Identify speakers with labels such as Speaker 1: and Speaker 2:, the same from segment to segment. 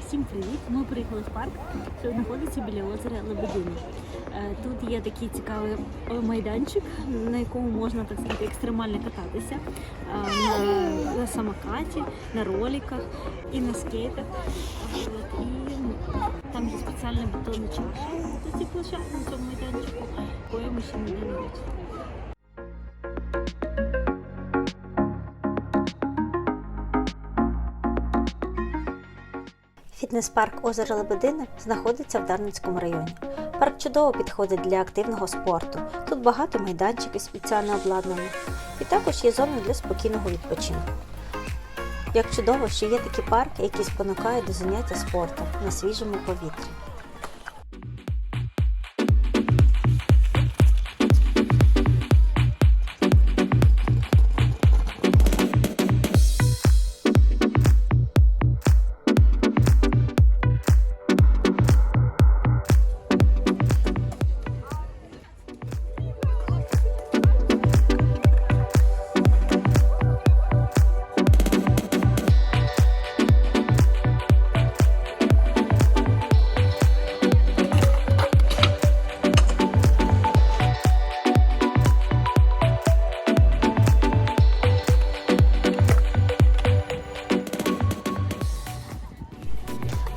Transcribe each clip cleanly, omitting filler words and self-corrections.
Speaker 1: Всім привіт! Ми приїхали в парк, що знаходиться біля озера Лебедине. Тут є такий цікавий майданчик, на якому можна, так сказати, екстремально кататися на самокаті, на роликах і на скейтах. І там є спеціальна бетонна чаша на цій площадці, на цьому майданчику, якої ми ще ніде не бачили.
Speaker 2: Фітнес-парк озера Лебедине знаходиться в Дарницькому районі. Парк чудово підходить для активного спорту. Тут багато майданчиків спеціально обладнаних. І також є зони для спокійного відпочинку. Як чудово, що є такі парки, які спонукають до заняття спортом на свіжому повітрі.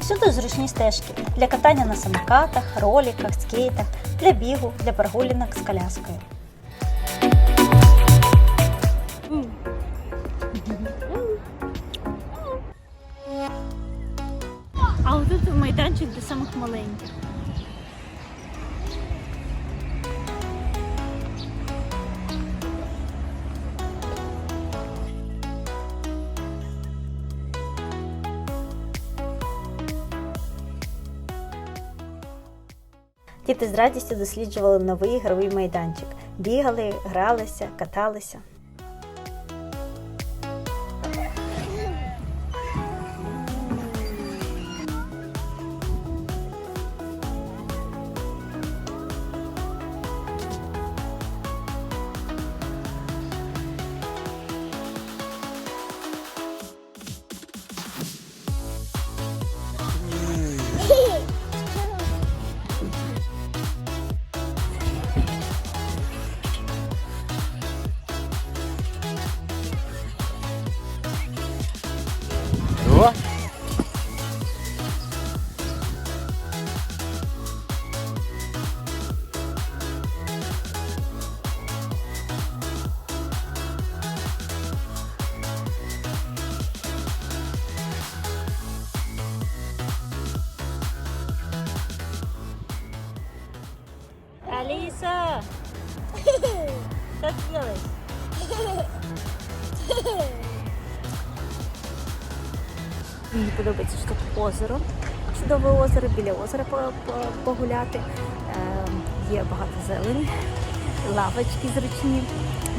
Speaker 2: Всюди зручні стежки для катання на самокатах, роликах, скейтах, для бігу, для прогулянок з коляскою.
Speaker 1: А ось тут майданчик для самих маленьких.
Speaker 2: Діти з радістю досліджували новий ігровий майданчик. Бігали, гралися, каталися.
Speaker 1: Алиса! Что ты делаешь? Мені подобається, що тут озеро. Чудове озеро, біля озера погуляти. Є багато зелені, лавочки зручні,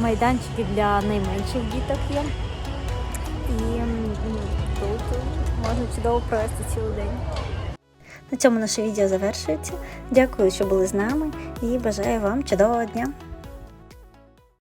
Speaker 1: майданчики для найменших діток є. І тут можна чудово провести цілий день.
Speaker 2: На цьому наше відео завершується. Дякую, що були з нами і бажаю вам чудового дня!